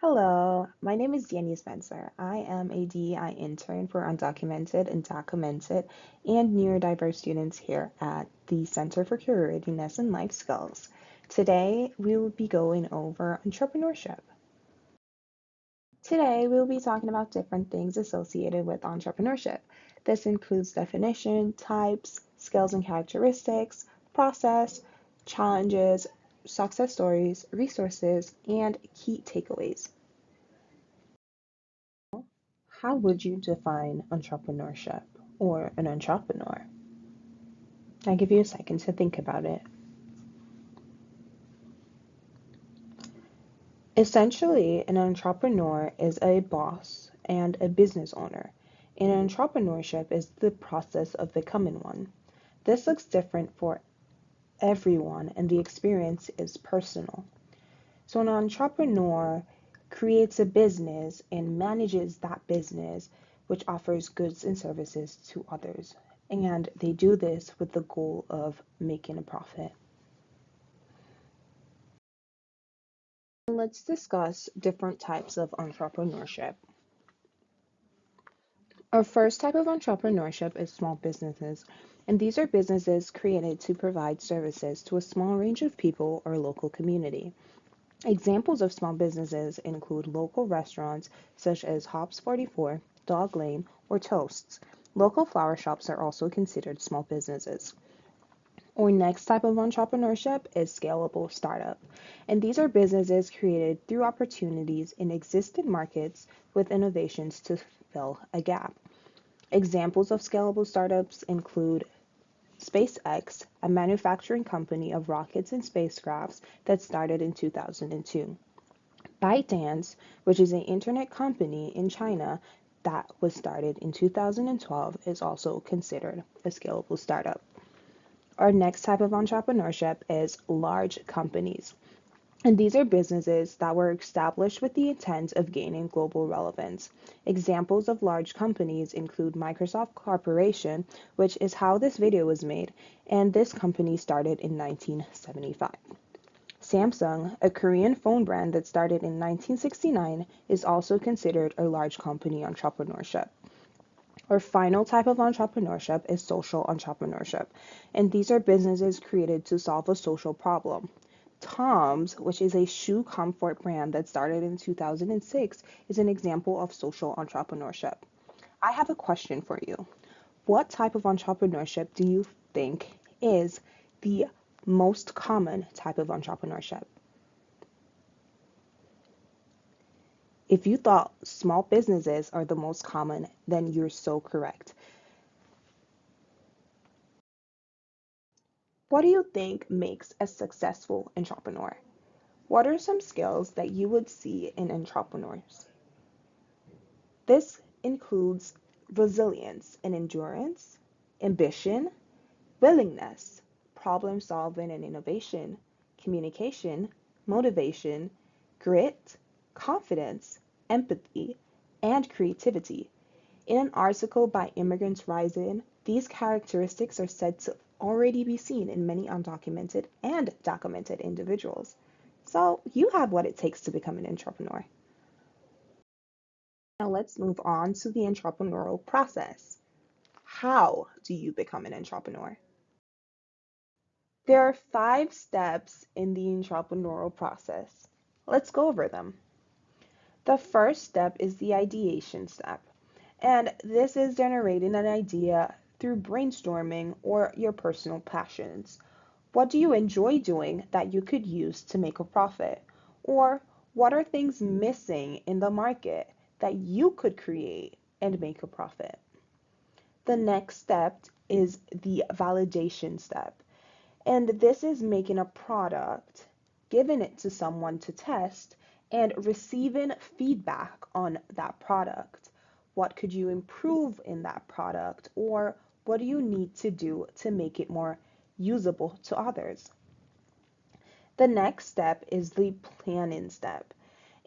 Hello, my name is Danny Spencer. I am a DEI intern for undocumented and documented and neurodiverse students here at the Center for Career Readiness and Life Skills. Today, we will be going over entrepreneurship. Today, we will be talking about different things associated with entrepreneurship. This includes definition, types, skills and characteristics, process, challenges, success stories, resources, and key takeaways. How would you define entrepreneurship or an entrepreneur? I'll give you a second to think about it. Essentially, an entrepreneur is a boss and a business owner, and entrepreneurship is the process of becoming one. This looks different for everyone, and the experience is personal. So, an entrepreneur creates a business and manages that business, which offers goods and services to others. And they do this with the goal of making a profit. Let's discuss different types of entrepreneurship. Our first type of entrepreneurship is small businesses, and these are businesses created to provide services to a small range of people or local community. Examples of small businesses include local restaurants such as Hops 44, Dog Lane, or Toasts. Local flower shops are also considered small businesses. Our next type of entrepreneurship is scalable startup, and these are businesses created through opportunities in existing markets with innovations to fill a gap. Examples of scalable startups include SpaceX, a manufacturing company of rockets and spacecrafts that started in 2002. ByteDance, which is an internet company in China that was started in 2012, is also considered a scalable startup. Our next type of entrepreneurship is large companies. And these are businesses that were established with the intent of gaining global relevance. Examples of large companies include Microsoft Corporation, which is how this video was made, and this company started in 1975. Samsung, a Korean phone brand that started in 1969, is also considered a large company entrepreneurship. Our final type of entrepreneurship is social entrepreneurship, and these are businesses created to solve a social problem. Tom's, which is a shoe comfort brand that started in 2006, is an example of social entrepreneurship. I have a question for you. What type of entrepreneurship do you think is the most common type of entrepreneurship? If you thought small businesses are the most common, then you're so correct. What do you think makes a successful entrepreneur? What are some skills that you would see in entrepreneurs? This includes resilience and endurance, ambition, willingness, problem solving and innovation, communication, motivation, grit, confidence, empathy, and creativity. In an article by Immigrants Rising, these characteristics are said to already be seen in many undocumented and documented individuals. So you have what it takes to become an entrepreneur. Now let's move on to the entrepreneurial process. How do you become an entrepreneur? There are 5 steps in the entrepreneurial process. Let's go over them. The first step is the ideation step, and this is generating an idea through brainstorming or your personal passions. What do you enjoy doing that you could use to make a profit? Or what are things missing in the market that you could create and make a profit? The next step is the validation step. And this is making a product, giving it to someone to test, and receiving feedback on that product. What could you improve in that product? Or what do you need to do to make it more usable to others? The next step is the planning step.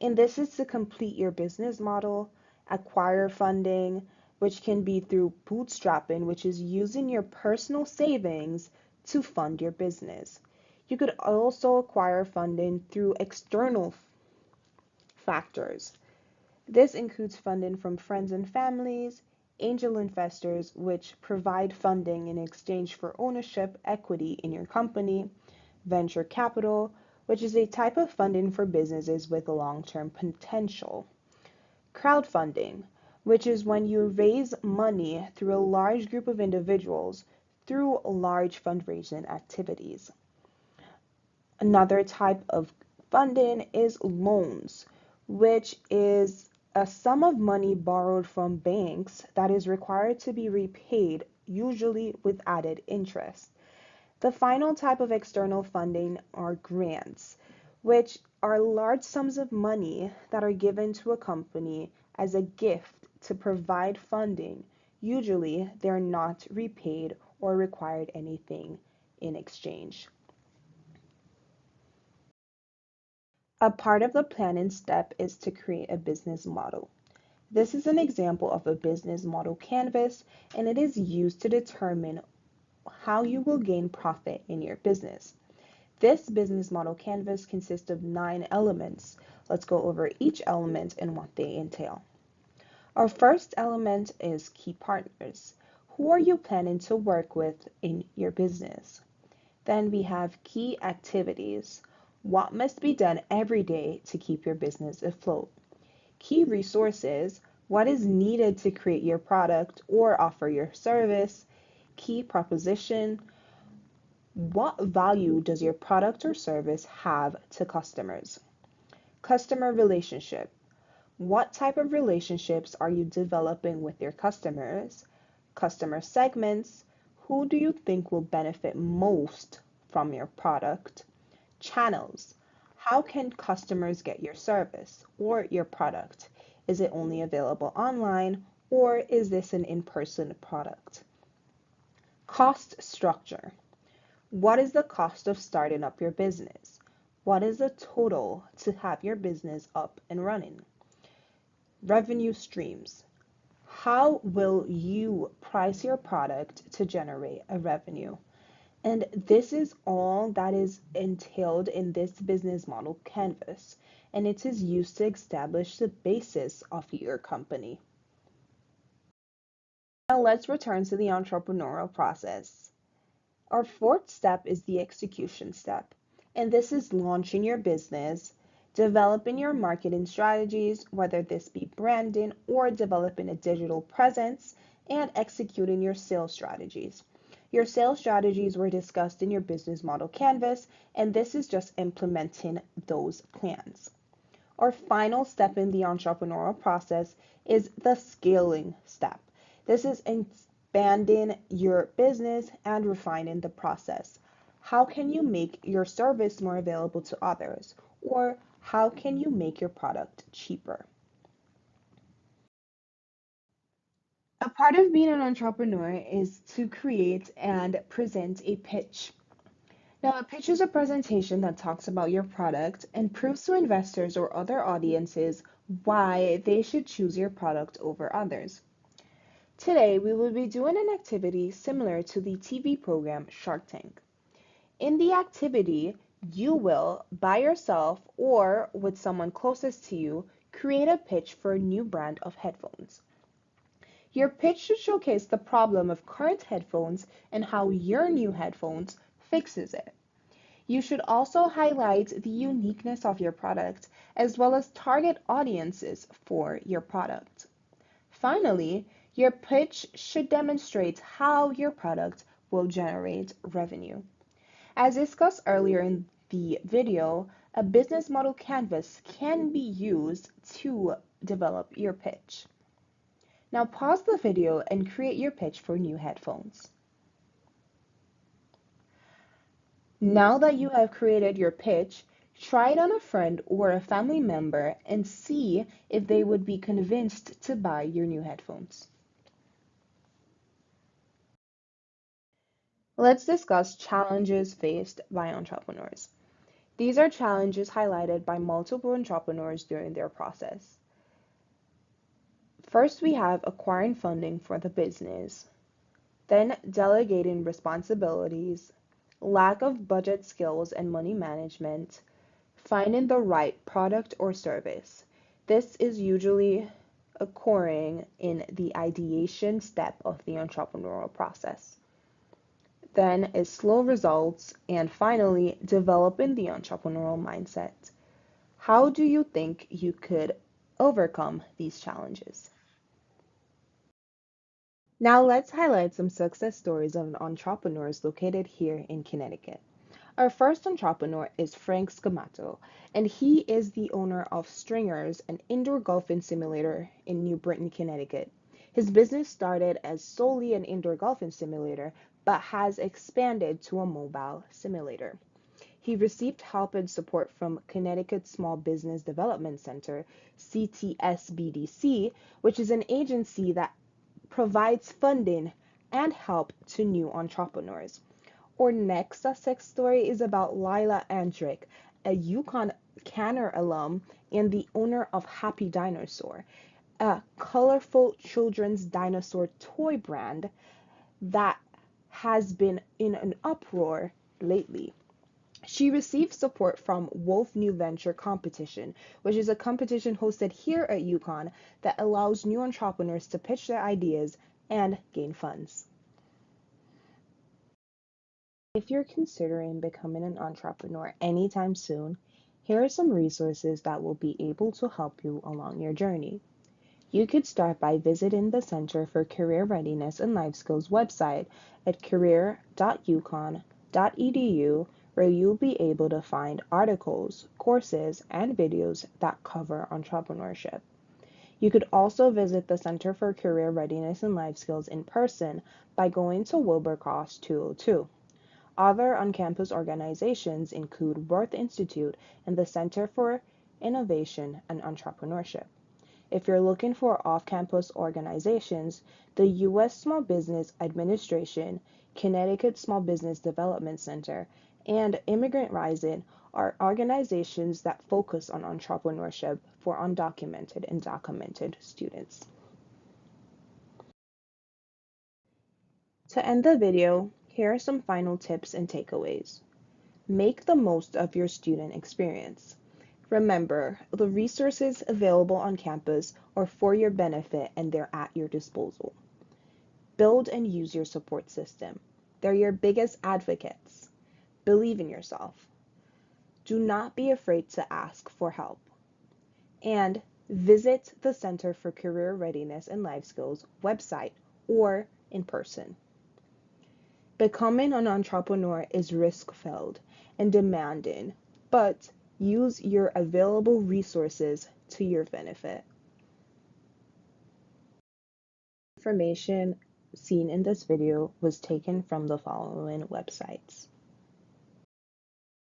And this is to complete your business model, acquire funding, which can be through bootstrapping, which is using your personal savings to fund your business. You could also acquire funding through external factors. This includes funding from friends and families, angel investors, which provide funding in exchange for ownership equity in your company, venture capital, which is a type of funding for businesses with long-term potential, crowdfunding, which is when you raise money through a large group of individuals through large fundraising activities. Another type of funding is loans, which is a sum of money borrowed from banks that is required to be repaid, usually with added interest. The final type of external funding are grants, which are large sums of money that are given to a company as a gift to provide funding. Usually, they're not repaid or required anything in exchange. A part of the planning step is to create a business model. This is an example of a business model canvas, and it is used to determine how you will gain profit in your business. This business model canvas consists of 9 elements. Let's go over each element and what they entail. Our first element is key partners. Who are you planning to work with in your business? Then we have key activities. What must be done every day to keep your business afloat? Key resources. What is needed to create your product or offer your service? Key proposition. What value does your product or service have to customers? Customer relationship. What type of relationships are you developing with your customers? Customer segments. Who do you think will benefit most from your product? Channels. How can customers get your service or your product? Is it only available online, or is this an in-person product? Cost structure. What is the cost of starting up your business? What is the total to have your business up and running? Revenue streams. How will you price your product to generate a revenue? And this is all that is entailed in this business model canvas, and it is used to establish the basis of your company. Now let's return to the entrepreneurial process. Our fourth step is the execution step, and this is launching your business, developing your marketing strategies, whether this be branding or developing a digital presence, and executing your sales strategies. Your sales strategies were discussed in your business model canvas, and this is just implementing those plans. Our final step in the entrepreneurial process is the scaling step. This is expanding your business and refining the process. How can you make your service more available to others? Or how can you make your product cheaper? A part of being an entrepreneur is to create and present a pitch. Now, a pitch is a presentation that talks about your product and proves to investors or other audiences why they should choose your product over others. Today, we will be doing an activity similar to the TV program Shark Tank. In the activity, you will, by yourself or with someone closest to you, create a pitch for a new brand of headphones. Your pitch should showcase the problem of current headphones and how your new headphones fixes it. You should also highlight the uniqueness of your product as well as target audiences for your product. Finally, your pitch should demonstrate how your product will generate revenue. As discussed earlier in the video, a business model canvas can be used to develop your pitch. Now pause the video and create your pitch for new headphones. Now that you have created your pitch, try it on a friend or a family member and see if they would be convinced to buy your new headphones. Let's discuss challenges faced by entrepreneurs. These are challenges highlighted by multiple entrepreneurs during their process. First, we have acquiring funding for the business, then delegating responsibilities, lack of budget skills and money management, finding the right product or service. This is usually occurring in the ideation step of the entrepreneurial process. Then is slow results, and finally, developing the entrepreneurial mindset. How do you think you could overcome these challenges? Now let's highlight some success stories of entrepreneurs located here in Connecticut. Our first entrepreneur is Frank Scamato, and he is the owner of Stringers, an indoor golfing simulator in New Britain, Connecticut. His business started as solely an indoor golfing simulator, but has expanded to a mobile simulator. He received help and support from Connecticut Small Business Development Center, CTSBDC, which is an agency that provides funding and help to new entrepreneurs. Our next success story is about Lila Andrick, a UConn Canner alum and the owner of Happy Dinosaur, a colorful children's dinosaur toy brand that has been in an uproar lately. She received support from Wolf New Venture Competition, which is a competition hosted here at UConn that allows new entrepreneurs to pitch their ideas and gain funds. If you're considering becoming an entrepreneur anytime soon, here are some resources that will be able to help you along your journey. You could start by visiting the Center for Career Readiness and Life Skills website at career.uconn.edu, where you'll be able to find articles, courses, and videos that cover entrepreneurship. You could also visit the Center for Career Readiness and Life Skills in person by going to Wilbercross 202. Other on-campus organizations include Worth Institute and the Center for Innovation and Entrepreneurship. If you're looking for off-campus organizations, the U.S. Small Business Administration, Connecticut Small Business Development Center, and Immigrant Rising are organizations that focus on entrepreneurship for undocumented and documented students. To end the video, here are some final tips and takeaways. Make the most of your student experience. Remember, the resources available on campus are for your benefit and they're at your disposal. Build and use your support system. They're your biggest advocates. Believe in yourself. Do not be afraid to ask for help. And visit the Center for Career Readiness and Life Skills website or in person. Becoming an entrepreneur is risk-filled and demanding, but use your available resources to your benefit. Information seen in this video was taken from the following websites.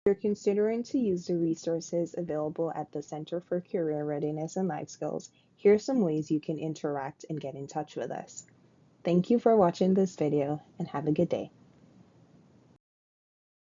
If you're considering to use the resources available at the Center for Career Readiness and Life Skills, here are some ways you can interact and get in touch with us. Thank you for watching this video and have a good day.